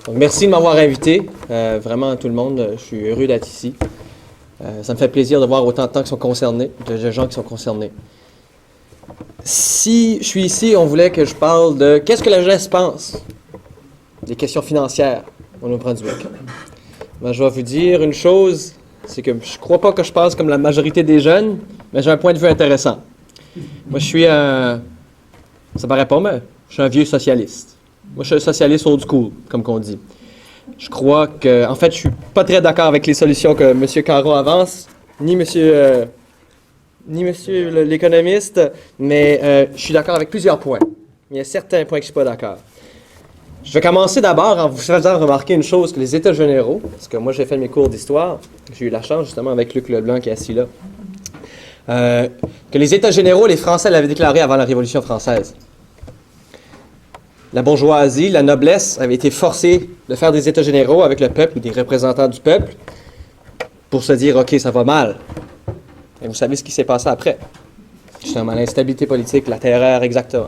Donc, merci de m'avoir invité, vraiment tout le monde, je suis heureux d'être ici. Ça me fait plaisir de voir autant de gens qui sont concernés. Si je suis ici, on voulait que je parle de qu'est-ce que la jeunesse pense des questions financières au Nouveau-Brunswick. Ben, je vais vous dire une chose, c'est que je ne crois pas que je pense comme la majorité des jeunes, mais j'ai un point de vue intéressant. Moi, je suis un... Ça paraît pas, mais je suis un vieux socialiste. Moi, je suis un socialiste old school, comme qu'on dit. Je crois que... En fait, je suis pas très d'accord avec les solutions que M. Caron avance, ni monsieur l'économiste, mais je suis d'accord avec plusieurs points. Il y a certains points que je suis pas d'accord. Je vais commencer d'abord en vous faisant remarquer une chose, que les États généraux, parce que moi j'ai fait mes cours d'histoire, j'ai eu la chance justement avec Luc Leblanc qui est assis là, que les États généraux, les Français l'avaient déclaré avant la Révolution française. La bourgeoisie, la noblesse avait été forcée de faire des États généraux avec le peuple ou des représentants du peuple pour se dire « OK, ça va mal ». Et vous savez ce qui s'est passé après. Justement, l'instabilité politique, la terreur, exactement.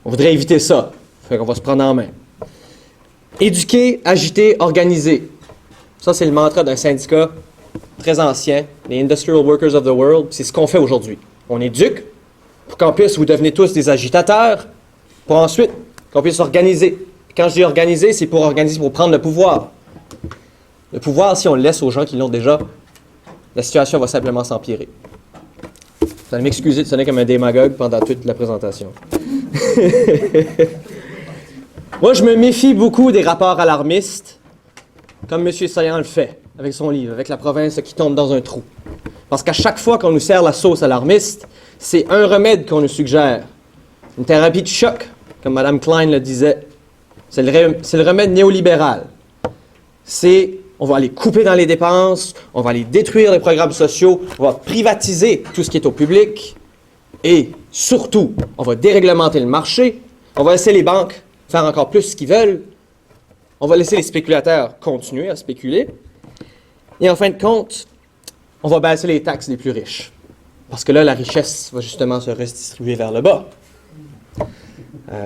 On voudrait éviter ça. Fait qu'on va se prendre en main. Éduquer, agiter, organiser. Ça, c'est le mantra d'un syndicat très ancien, les Industrial Workers of the World. C'est ce qu'on fait aujourd'hui. On éduque pour qu'en plus, vous devenez tous des agitateurs, pour ensuite qu'on puisse organiser. Quand je dis organiser, c'est pour organiser, pour prendre le pouvoir. Le pouvoir, si on le laisse aux gens qui l'ont déjà, la situation va simplement s'empirer. Vous allez m'excuser de sonner comme un démagogue pendant toute la présentation. Moi, je me méfie beaucoup des rapports alarmistes, comme M. Saillant le fait, avec son livre, avec la province qui tombe dans un trou. Parce qu'à chaque fois qu'on nous sert la sauce alarmiste, c'est un remède qu'on nous suggère. Une thérapie de choc, comme Mme Klein le disait. C'est le remède néolibéral. On va aller couper dans les dépenses, on va aller détruire les programmes sociaux, on va privatiser tout ce qui est au public, et surtout, on va déréglementer le marché, on va laisser les banques faire encore plus ce qu'ils veulent, on va laisser les spéculateurs continuer à spéculer, et en fin de compte, on va baisser les taxes des plus riches. Parce que là, la richesse va justement se redistribuer vers le bas.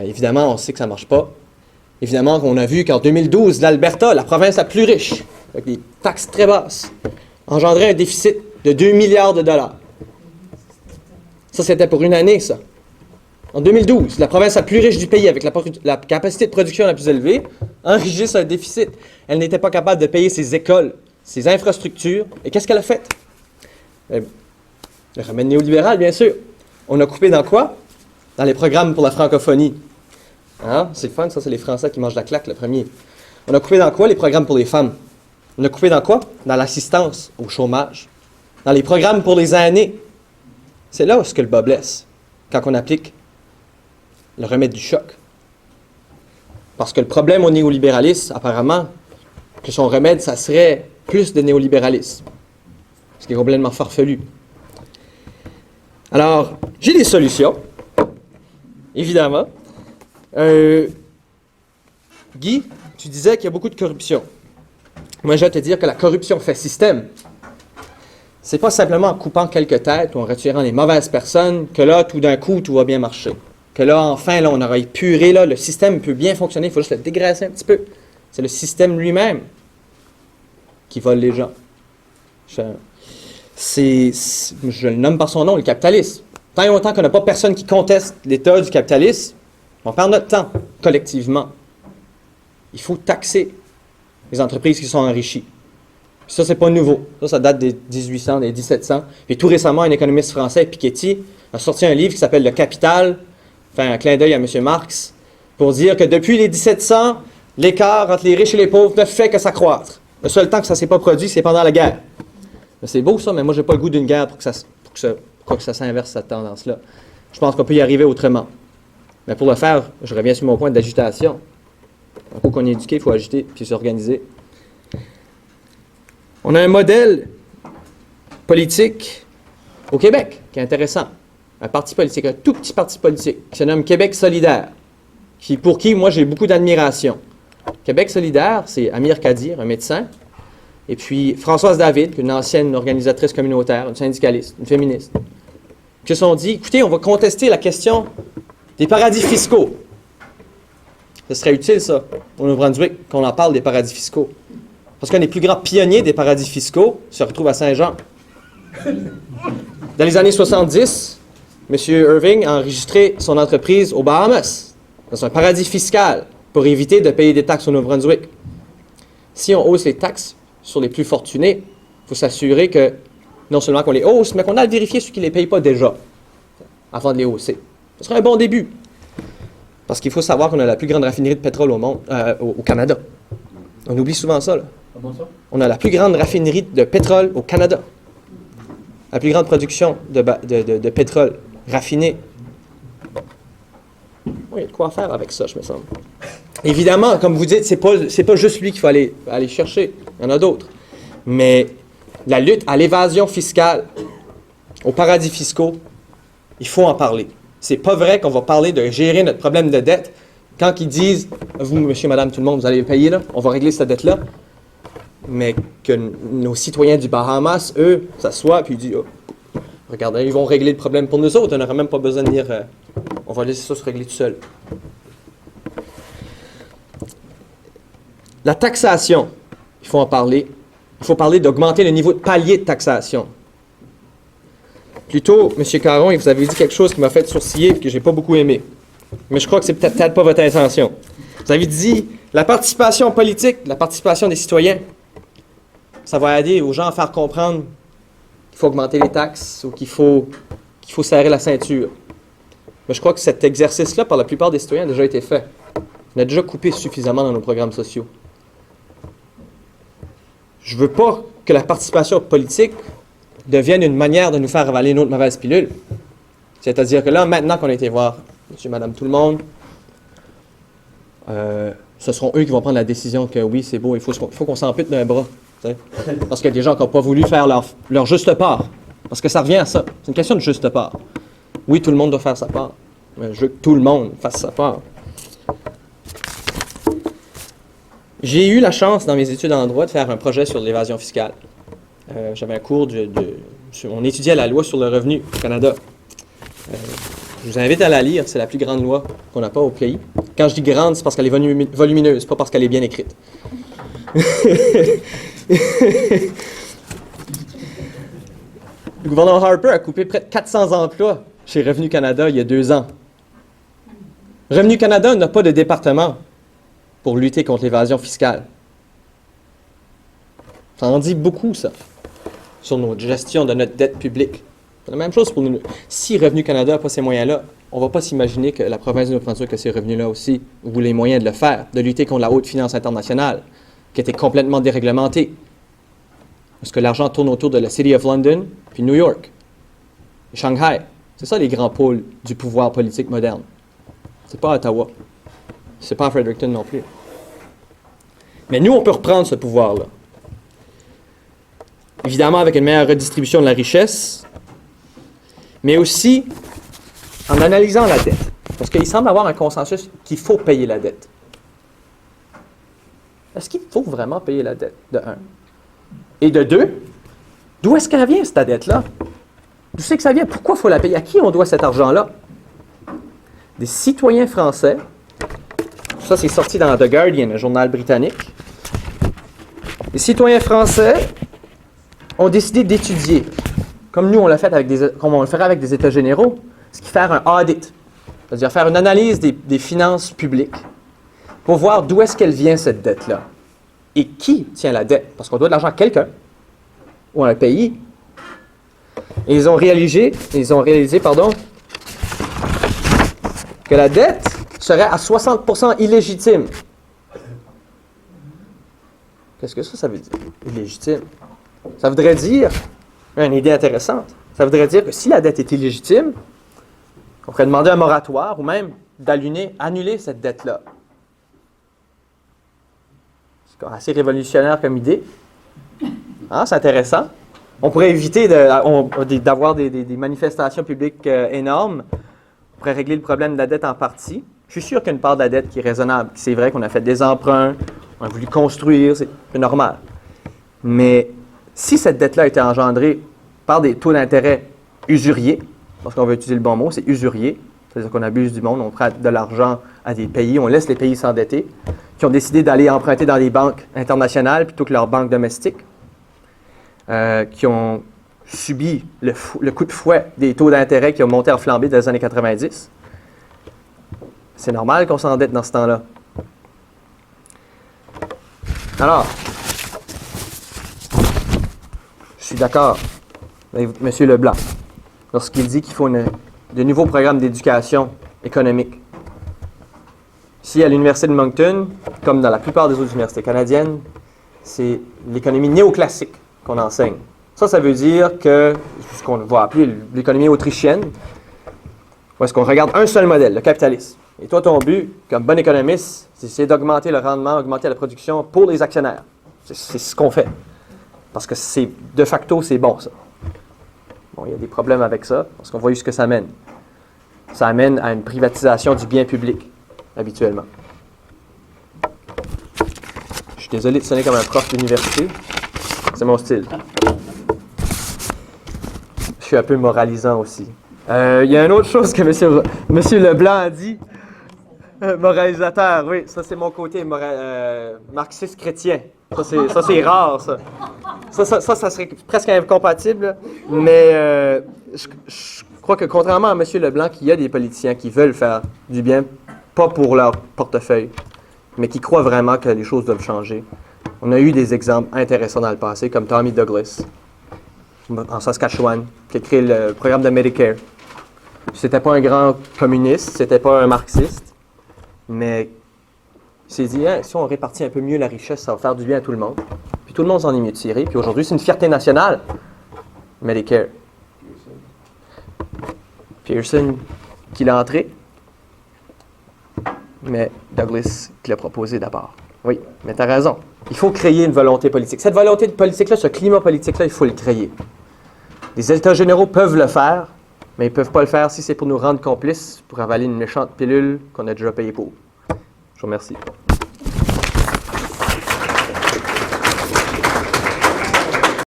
Évidemment, on sait que ça ne marche pas. Évidemment, on a vu qu'en 2012, l'Alberta, la province la plus riche, avec des taxes très basses, engendrait un déficit de 2 milliards de dollars. Ça, c'était pour une année, ça. En 2012, la province la plus riche du pays, avec la capacité de production la plus élevée, enregistre un déficit. Elle n'était pas capable de payer ses écoles, ses infrastructures. Et qu'est-ce qu'elle a fait? Le remède néolibéral, bien sûr. On a coupé dans quoi? Dans les programmes pour la francophonie. Hein? C'est le fun, ça, c'est les Français qui mangent la claque, le premier. On a coupé dans quoi? Les programmes pour les femmes. On a coupé dans quoi? Dans l'assistance au chômage. Dans les programmes pour les aînés. C'est là où est-ce que le bas blesse, quand on applique le remède du choc. Parce que le problème au néolibéralisme, apparemment, que son remède, ça serait plus de néolibéralisme. Ce qui est complètement farfelu. Alors, j'ai des solutions, évidemment. Guy, tu disais qu'il y a beaucoup de corruption. Moi, je vais te dire que la corruption fait système. C'est pas simplement en coupant quelques têtes ou en retirant les mauvaises personnes que là, tout d'un coup, tout va bien marcher. Que là, enfin, là, on aura épuré, là, le système peut bien fonctionner, il faut juste le dégraisser un petit peu. C'est le système lui-même qui vole les gens. Je le nomme par son nom, le capitalisme. Tant et longtemps qu'on n'a pas personne qui conteste l'état du capitalisme, on perd notre temps, collectivement. Il faut taxer les entreprises qui sont enrichies. Puis ça, c'est pas nouveau. Ça date des 1800, des 1700. Puis tout récemment, un économiste français, Piketty, a sorti un livre qui s'appelle « Le Capital », fait un clin d'œil à M. Marx, pour dire que depuis les 1700, l'écart entre les riches et les pauvres ne fait que s'accroître. Le seul temps que ça ne s'est pas produit, c'est pendant la guerre. C'est beau ça, mais moi, j'ai pas le goût d'une guerre pour que ça s'inverse, cette tendance-là. Je pense qu'on peut y arriver autrement. Mais pour le faire, je reviens sur mon point d'agitation. Un coup qu'on est éduqué, il faut agiter puis s'organiser. On a un modèle politique au Québec qui est intéressant. Un parti politique, un tout petit parti politique qui se nomme Québec solidaire, pour qui, moi, j'ai beaucoup d'admiration. Québec solidaire, c'est Amir Kadir, un médecin, et puis Françoise David, une ancienne organisatrice communautaire, une syndicaliste, une féministe, qui se sont dit, écoutez, on va contester la question des paradis fiscaux. Ce serait utile, ça, au Nouveau-Brunswick, qu'on en parle des paradis fiscaux. Parce qu'un des plus grands pionniers des paradis fiscaux se retrouve à Saint-Jean. Dans les années 70, M. Irving a enregistré son entreprise aux Bahamas, dans un paradis fiscal, pour éviter de payer des taxes au Nouveau-Brunswick. Si on hausse les taxes sur les plus fortunés, il faut s'assurer que non seulement qu'on les hausse, mais qu'on a à vérifier ceux qui ne les payent pas déjà, avant de les hausser. Ce serait un bon début. Parce qu'il faut savoir qu'on a la plus grande raffinerie de pétrole au monde, au Canada. On oublie souvent ça, là. Comment ça? On a la plus grande raffinerie de pétrole au Canada. La plus grande production de pétrole raffiné. Oui, il y a de quoi faire avec ça, je me semble. Évidemment, comme vous dites, c'est pas juste lui qu'il faut aller chercher. Il y en a d'autres. Mais la lutte à l'évasion fiscale, aux paradis fiscaux, il faut en parler. C'est pas vrai qu'on va parler de gérer notre problème de dette quand ils disent, vous, monsieur, madame, tout le monde, vous allez payer, là, on va régler cette dette-là. Mais que nos citoyens du Bahamas, eux, s'assoient puis ils disent, oh, regardez, ils vont régler le problème pour nous autres, on n'aura même pas besoin de dire, on va laisser ça se régler tout seul. La taxation, il faut en parler. Il faut parler d'augmenter le niveau de palier de taxation. Plus tôt, M. Caron, vous avez dit quelque chose qui m'a fait sourciller et que je n'ai pas beaucoup aimé. Mais je crois que c'est peut-être pas votre intention. Vous avez dit la participation politique, la participation des citoyens, ça va aider aux gens à faire comprendre qu'il faut augmenter les taxes ou qu'il faut serrer la ceinture. Mais je crois que cet exercice-là, par la plupart des citoyens, a déjà été fait. On a déjà coupé suffisamment dans nos programmes sociaux. Je ne veux pas que la participation politique devienne une manière de nous faire avaler une autre mauvaise pilule. C'est-à-dire que là, maintenant qu'on a été voir monsieur, madame, tout le monde, ce seront eux qui vont prendre la décision que oui, c'est beau, il faut qu'on s'ampute d'un bras. T'sais. Parce qu'il y a des gens qui n'ont pas voulu faire leur juste part. Parce que ça revient à ça. C'est une question de juste part. Oui, tout le monde doit faire sa part. Mais je veux que tout le monde fasse sa part. J'ai eu la chance, dans mes études en droit, de faire un projet sur l'évasion fiscale. J'avais un cours on étudiait la loi sur le revenu au Canada. Je vous invite à la lire, c'est la plus grande loi qu'on n'a pas au pays. Quand je dis grande, c'est parce qu'elle est volumineuse, pas parce qu'elle est bien écrite. Le gouvernement Harper a coupé près de 400 emplois chez Revenu Canada il y a 2 ans. Revenu Canada n'a pas de département pour lutter contre l'évasion fiscale. Ça en dit beaucoup, ça, sur notre gestion de notre dette publique. C'est la même chose pour nous. Si Revenu Canada n'a pas ces moyens-là, on ne va pas s'imaginer que la province de Nouveau-Brunswick a ces revenus-là aussi, ou les moyens de le faire, de lutter contre la haute finance internationale, qui était complètement déréglementée. Parce que l'argent tourne autour de la City of London, puis New York, et Shanghai. C'est ça les grands pôles du pouvoir politique moderne. C'est pas à Ottawa. C'est pas à Fredericton non plus. Mais nous, on peut reprendre ce pouvoir-là. Évidemment, avec une meilleure redistribution de la richesse, mais aussi en analysant la dette. Parce qu'il semble avoir un consensus qu'il faut payer la dette. Est-ce qu'il faut vraiment payer la dette, de 1? Et de 2, d'où est-ce qu'elle vient, cette dette-là? D'où c'est que ça vient? Pourquoi il faut la payer? À qui on doit cet argent-là? Des citoyens français. Ça, c'est sorti dans The Guardian, un journal britannique. Les citoyens français ont décidé d'étudier, comme nous on l'a fait comme on le ferait avec des États généraux, ce qui est faire un audit, c'est-à-dire faire une analyse des finances publiques pour voir d'où est-ce qu'elle vient cette dette-là et qui tient la dette, parce qu'on doit de l'argent à quelqu'un ou à un pays. Et ils ont réalisé, que la dette serait à 60% illégitime. Qu'est-ce que ça veut dire, illégitime? Ça voudrait dire, une idée intéressante, ça voudrait dire que si la dette est illégitime, on pourrait demander un moratoire ou même d'annuler cette dette-là. C'est assez révolutionnaire comme idée. Hein, c'est intéressant. On pourrait éviter d'avoir des manifestations publiques énormes. On pourrait régler le problème de la dette en partie. Je suis sûr qu'il y a une part de la dette qui est raisonnable. C'est vrai qu'on a fait des emprunts, on a voulu construire, c'est normal. Mais si cette dette-là a été engendrée par des taux d'intérêt usuriers, parce qu'on veut utiliser le bon mot, c'est usurier, c'est-à-dire qu'on abuse du monde, on prête de l'argent à des pays, on laisse les pays s'endetter, qui ont décidé d'aller emprunter dans les banques internationales plutôt que leurs banques domestiques, qui ont subi le coup de fouet des taux d'intérêt qui ont monté en flambée dans les années 90. C'est normal qu'on s'endette dans ce temps-là. Alors, je suis d'accord avec M. Leblanc lorsqu'il dit qu'il faut de nouveaux programmes d'éducation économique. Ici, à l'Université de Moncton, comme dans la plupart des autres universités canadiennes, c'est l'économie néoclassique qu'on enseigne. Ça veut dire que ce qu'on va appeler l'économie autrichienne, où est-ce qu'on regarde un seul modèle, le capitalisme. Et toi, ton but, comme bon économiste, c'est d'augmenter le rendement, augmenter la production pour les actionnaires. C'est ce qu'on fait. Parce que de facto, c'est bon, ça. Bon, il y a des problèmes avec ça, parce qu'on voit ce que ça mène. Ça amène à une privatisation du bien public, habituellement. Je suis désolé de sonner comme un prof d'université. C'est mon style. Je suis un peu moralisant aussi. Il y a une autre chose que Monsieur Leblanc a dit. Moralisateur, oui, ça c'est mon côté marxiste chrétien. Ça c'est rare, ça. Ça serait presque incompatible, mais je crois que contrairement à M. Leblanc, qu'il y a des politiciens qui veulent faire du bien, pas pour leur portefeuille, mais qui croient vraiment que les choses doivent changer. On a eu des exemples intéressants dans le passé, comme Tommy Douglas, en Saskatchewan, qui a créé le programme de Medicare. C'était pas un grand communiste, c'était pas un marxiste, mais il s'est dit, si on répartit un peu mieux la richesse, ça va faire du bien à tout le monde. Puis tout le monde s'en est mieux tiré. Puis aujourd'hui, c'est une fierté nationale, Medicare. Pearson qui l'a entré, mais Douglas qui l'a proposé d'abord. Oui, mais tu as raison. Il faut créer une volonté politique. Cette volonté politique-là, ce climat politique-là, il faut le créer. Les États généraux peuvent le faire, mais ils ne peuvent pas le faire si c'est pour nous rendre complices, pour avaler une méchante pilule qu'on a déjà payée pour. Je vous remercie.